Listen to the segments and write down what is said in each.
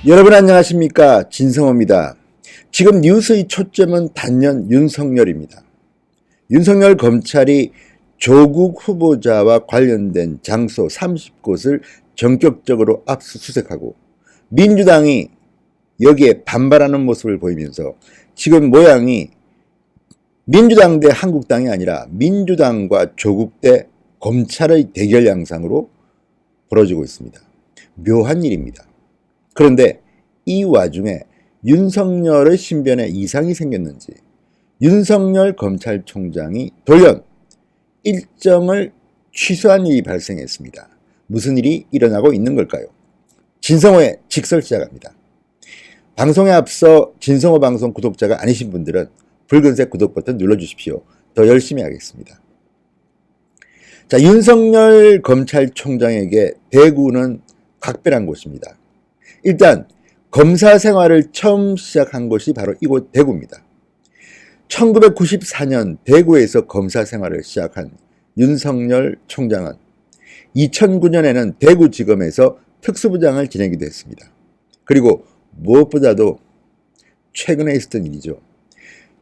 여러분 안녕하십니까? 진성호입니다. 지금 뉴스의 초점은 단연 윤석열입니다. 윤석열 검찰이 조국 후보자와 관련된 장소 30곳을 전격적으로 압수수색하고 민주당이 여기에 반발하는 모습을 보이면서 지금 모양이 민주당 대 한국당이 아니라 민주당과 조국 대 검찰의 대결 양상으로 벌어지고 있습니다. 묘한 일입니다. 그런데 이 와중에 윤석열의 신변에 이상이 생겼는지 윤석열 검찰총장이 돌연 일정을 취소한 일이 발생했습니다. 무슨 일이 일어나고 있는 걸까요? 진성호의 직설 시작합니다. 방송에 앞서 진성호 방송 구독자가 아니신 분들은 붉은색 구독 버튼 눌러주십시오. 더 열심히 하겠습니다. 자, 윤석열 검찰총장에게 대구는 각별한 곳입니다. 일단 검사 생활을 처음 시작한 곳이 바로 이곳 대구입니다. 1994년 대구에서 검사 생활을 시작한 윤석열 총장은 2009년에는 대구지검에서 특수부장을 지내기도 했습니다. 그리고 무엇보다도 최근에 있었던 일이죠.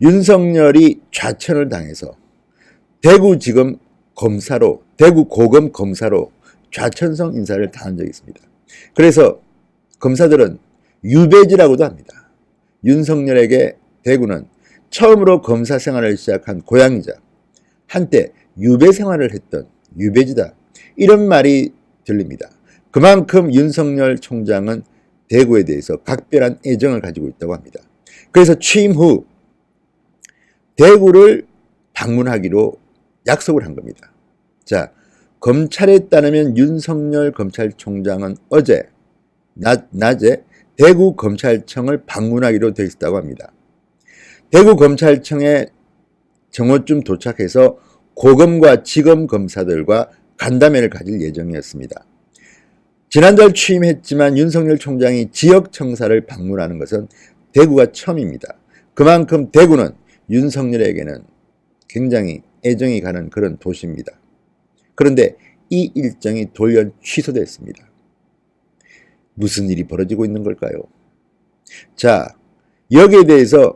윤석열이 좌천을 당해서 대구지검 검사로, 대구 고검 검사로 좌천성 인사를 당한 적이 있습니다. 그래서 검사들은 유배지라고도 합니다. 윤석열에게 대구는 처음으로 검사 생활을 시작한 고향이자 한때 유배 생활을 했던 유배지다. 이런 말이 들립니다. 그만큼 윤석열 총장은 대구에 대해서 각별한 애정을 가지고 있다고 합니다. 그래서 취임 후 대구를 방문하기로 약속을 한 겁니다. 자, 검찰에 따르면 윤석열 검찰총장은 어제 낮에 대구 검찰청을 방문하기로 되어 있었다고 합니다. 대구 검찰청에 정오쯤 도착해서 고검과 지검 검사들과 간담회를 가질 예정이었습니다. 지난달 취임했지만 윤석열 총장이 지역청사를 방문하는 것은 대구가 처음입니다. 그만큼 대구는 윤석열에게는 굉장히 애정이 가는 그런 도시입니다. 그런데 이 일정이 돌연 취소됐습니다. 무슨 일이 벌어지고 있는 걸까요? 자, 여기에 대해서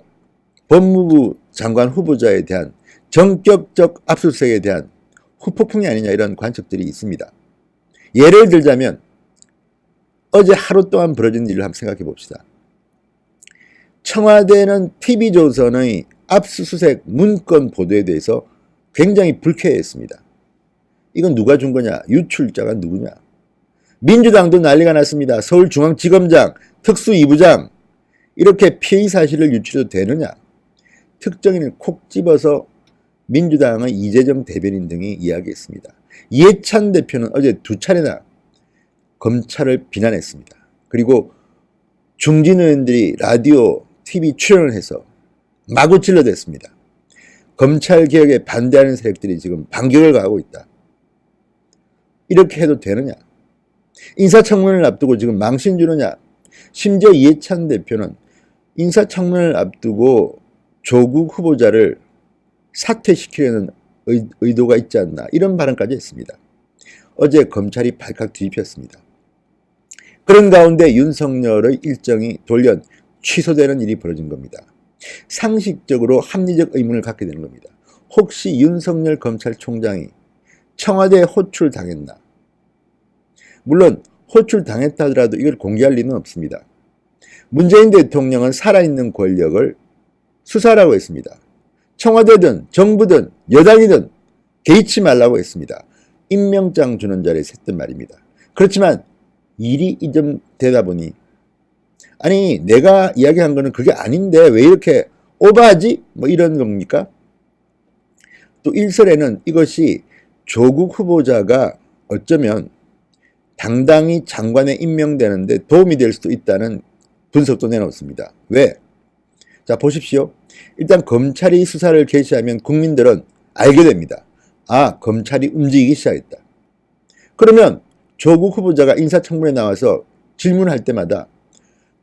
법무부 장관 후보자에 대한 전격적 압수수색에 대한 후폭풍이 아니냐 이런 관측들이 있습니다. 예를 들자면 어제 하루 동안 벌어진 일을 한번 생각해 봅시다. 청와대는 TV조선의 압수수색 문건 보도에 대해서 굉장히 불쾌했습니다. 이건 누가 준 거냐? 유출자가 누구냐? 민주당도 난리가 났습니다. 서울중앙지검장, 특수 2부장 이렇게 피의 사실을 유출해도 되느냐? 특정인을 콕 집어서 민주당의 이재정 대변인 등이 이야기했습니다. 이해찬 대표는 어제 2차례나 검찰을 비난했습니다. 그리고 중진 의원들이 라디오, TV 출연을 해서 마구 찔러댔습니다. 검찰개혁에 반대하는 세력들이 지금 반격을 가하고 있다. 이렇게 해도 되느냐? 인사청문회를 앞두고 지금 망신 주느냐? 심지어 이해찬 대표는 인사청문회를 앞두고 조국 후보자를 사퇴시키려는 의도가 있지 않나 이런 발언까지 했습니다. 어제 검찰이 발칵 뒤집혔습니다. 그런 가운데 윤석열의 일정이 돌연 취소되는 일이 벌어진 겁니다. 상식적으로 합리적 의문을 갖게 되는 겁니다. 혹시 윤석열 검찰총장이 청와대에 호출당했나? 물론 호출당했다 하더라도 이걸 공개할 리는 없습니다. 문재인 대통령은 살아있는 권력을 수사라고 했습니다. 청와대든 정부든 여당이든 개의치 말라고 했습니다. 임명장 주는 자리에서 했던 말입니다. 그렇지만 일이 이점되다 보니 아니 내가 이야기한 거는 그게 아닌데 왜 이렇게 오버하지? 뭐 이런 겁니까? 또 일설에는 이것이 조국 후보자가 어쩌면 당당히 장관에 임명되는데 도움이 될 수도 있다는 분석도 내놓습니다. 왜? 자, 보십시오. 일단 검찰이 수사를 개시하면 국민들은 알게 됩니다. 아, 검찰이 움직이기 시작했다. 그러면 조국 후보자가 인사청문회에 나와서 질문할 때마다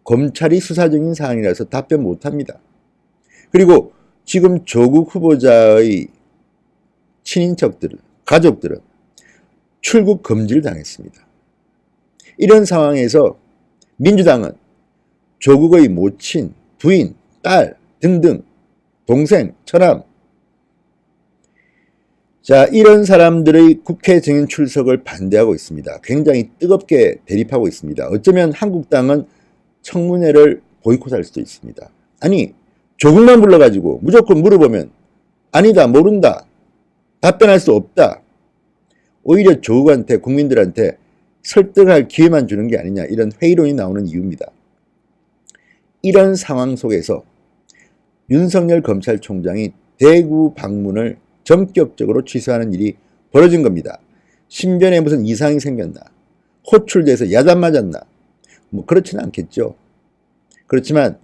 검찰이 수사 중인 사안이라서 답변 못합니다. 그리고 지금 조국 후보자의 친인척들은, 가족들은 출국 금지를 당했습니다. 이런 상황에서 민주당은 조국의 모친, 부인, 딸 등등, 동생, 처남. 자, 이런 사람들의 국회 증인 출석을 반대하고 있습니다. 굉장히 뜨겁게 대립하고 있습니다. 어쩌면 한국당은 청문회를 보이콧할 수도 있습니다. 아니, 조국만 불러가지고 무조건 물어보면 아니다, 모른다, 답변할 수 없다. 오히려 조국한테, 국민들한테 설득할 기회만 주는 게 아니냐, 이런 회의론이 나오는 이유입니다. 이런 상황 속에서 윤석열 검찰총장이 대구 방문을 전격적으로 취소하는 일이 벌어진 겁니다. 신변에 무슨 이상이 생겼나, 호출돼서 야단 맞았나, 뭐 그렇지는 않겠죠. 그렇지만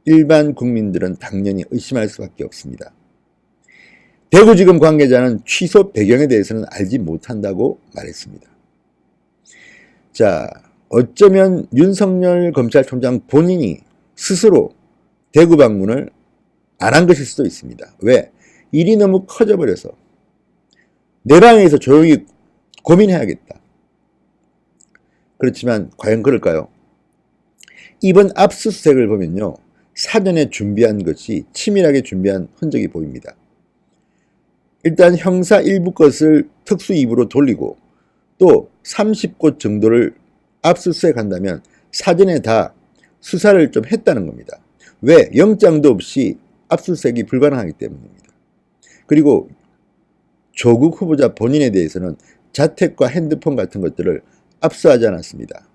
일반 국민들은 당연히 의심할 수밖에 없습니다. 대구지검 관계자는 취소 배경에 대해서는 알지 못한다고 말했습니다. 자, 어쩌면 윤석열 검찰총장 본인이 스스로 대구 방문을 안 한 것일 수도 있습니다. 왜? 일이 너무 커져버려서 내 방에서 조용히 고민해야겠다. 그렇지만 과연 그럴까요? 이번 압수수색을 보면요, 사전에 준비한 것이 치밀하게 준비한 흔적이 보입니다. 일단 형사 일부 것을 특수 2부로 돌리고 또 30곳 정도를 압수수색한다면 사전에 다 수사를 좀 했다는 겁니다. 왜? 영장도 없이 압수수색이 불가능하기 때문입니다. 그리고 조국 후보자 본인에 대해서는 자택과 핸드폰 같은 것들을 압수하지 않았습니다.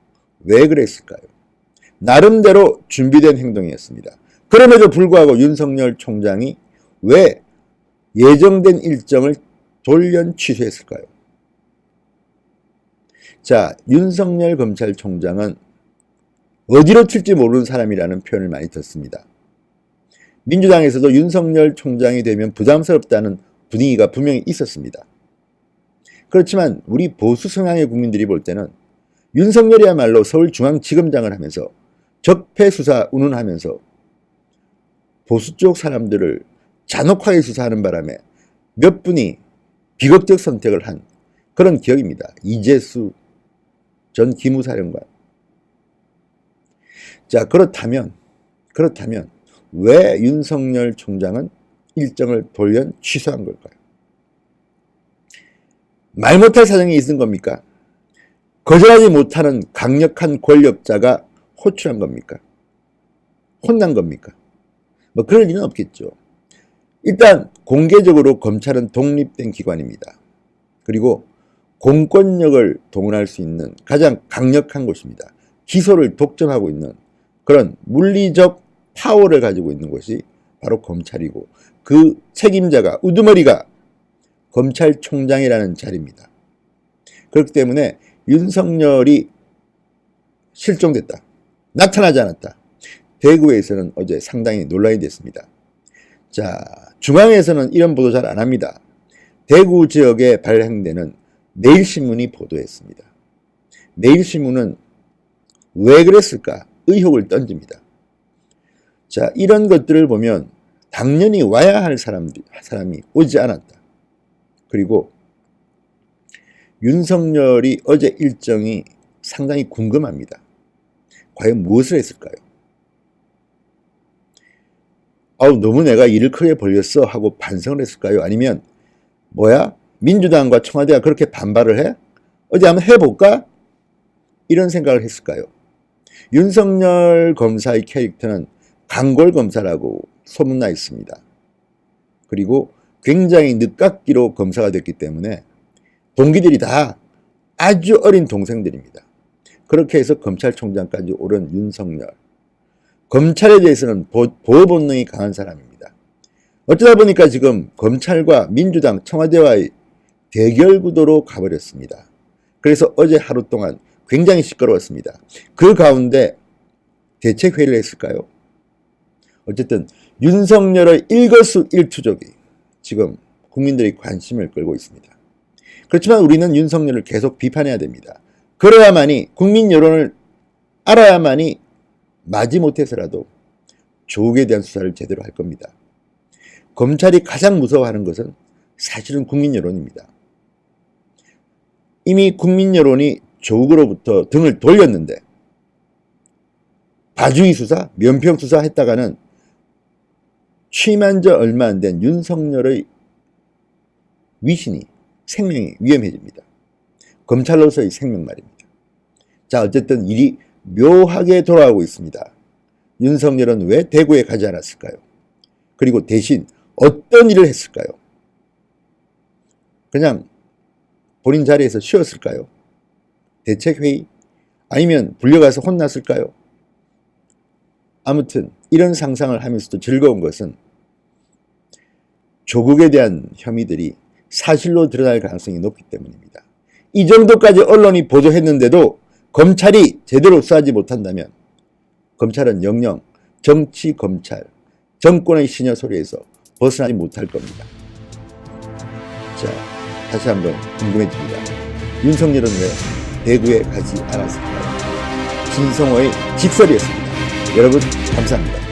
왜 그랬을까요? 나름대로 준비된 행동이었습니다. 그럼에도 불구하고 윤석열 총장이 왜 예정된 일정을 돌연 취소했을까요? 자, 윤석열 검찰총장은 어디로 튈지 모르는 사람이라는 표현을 많이 듣습니다. 민주당에서도 윤석열 총장이 되면 부담스럽다는 분위기가 분명히 있었습니다. 그렇지만 우리 보수 성향의 국민들이 볼 때는 윤석열이야말로 서울중앙지검장을 하면서 적폐수사 운운하면서 보수 쪽 사람들을 잔혹하게 수사하는 바람에 몇 분이 비극적 선택을 한 그런 기억입니다. 이재수 전 기무사령관. 자, 그렇다면 왜 윤석열 총장은 일정을 돌연 취소한 걸까요? 말 못할 사정이 있은 겁니까? 거절하지 못하는 강력한 권력자가 호출한 겁니까? 혼난 겁니까? 뭐 그럴 리는 없겠죠. 일단 공개적으로 검찰은 독립된 기관입니다. 그리고 공권력을 동원할 수 있는 가장 강력한 곳입니다. 기소를 독점하고 있는 그런 물리적 파워를 가지고 있는 곳이 바로 검찰이고 그 책임자가, 우두머리가 검찰총장이라는 자리입니다. 그렇기 때문에 윤석열이 실종됐다, 나타나지 않았다, 대구에서는 어제 상당히 논란이 됐습니다. 자, 중앙에서는 이런 보도 잘 안 합니다. 대구 지역에 발행되는 매일신문이 보도했습니다. 매일신문은 왜 그랬을까? 의혹을 던집니다. 자, 이런 것들을 보면 당연히 와야 할 사람이 오지 않았다. 그리고 윤석열이 어제 일정이 상당히 궁금합니다. 과연 무엇을 했을까요? 너무 내가 일을 크게 벌렸어 하고 반성을 했을까요? 아니면 뭐야? 민주당과 청와대가 그렇게 반발을 해? 어디 한번 해볼까? 이런 생각을 했을까요? 윤석열 검사의 캐릭터는 강골검사라고 소문나 있습니다. 그리고 굉장히 늦깎이로 검사가 됐기 때문에 동기들이 다 아주 어린 동생들입니다. 그렇게 해서 검찰총장까지 오른 윤석열. 검찰에 대해서는 보호 본능이 강한 사람입니다. 어쩌다 보니까 지금 검찰과 민주당, 청와대와의 대결 구도로 가버렸습니다. 그래서 어제 하루 동안 굉장히 시끄러웠습니다. 그 가운데 대책회의를 했을까요? 어쨌든 윤석열의 일거수일투족이 지금 국민들의 관심을 끌고 있습니다. 그렇지만 우리는 윤석열을 계속 비판해야 됩니다. 그래야만이 국민 여론을 알아야만이 마지못해서라도 조국에 대한 수사를 제대로 할 겁니다. 검찰이 가장 무서워하는 것은 사실은 국민 여론입니다. 이미 국민 여론이 조국으로부터 등을 돌렸는데 가중이 수사, 면평 수사 했다가는 취임한 지 얼마 안 된 윤석열의 위신이, 생명이 위험해집니다. 검찰로서의 생명 말입니다. 자, 어쨌든 일이 묘하게 돌아가고 있습니다. 윤석열은 왜 대구에 가지 않았을까요? 그리고 대신 어떤 일을 했을까요? 그냥 본인 자리에서 쉬었을까요? 대책회의? 아니면 불려가서 혼났을까요? 아무튼 이런 상상을 하면서도 즐거운 것은 조국에 대한 혐의들이 사실로 드러날 가능성이 높기 때문입니다. 이 정도까지 언론이 보도했는데도 검찰이 제대로 수사하지 못한다면 검찰은 영영 정치 검찰, 정권의 시녀 소리에서 벗어나지 못할 겁니다. 자, 다시 한번 궁금해집니다. 윤석열은 왜 대구에 가지 않았을까요? 진성호의 직설이었습니다. 여러분 감사합니다.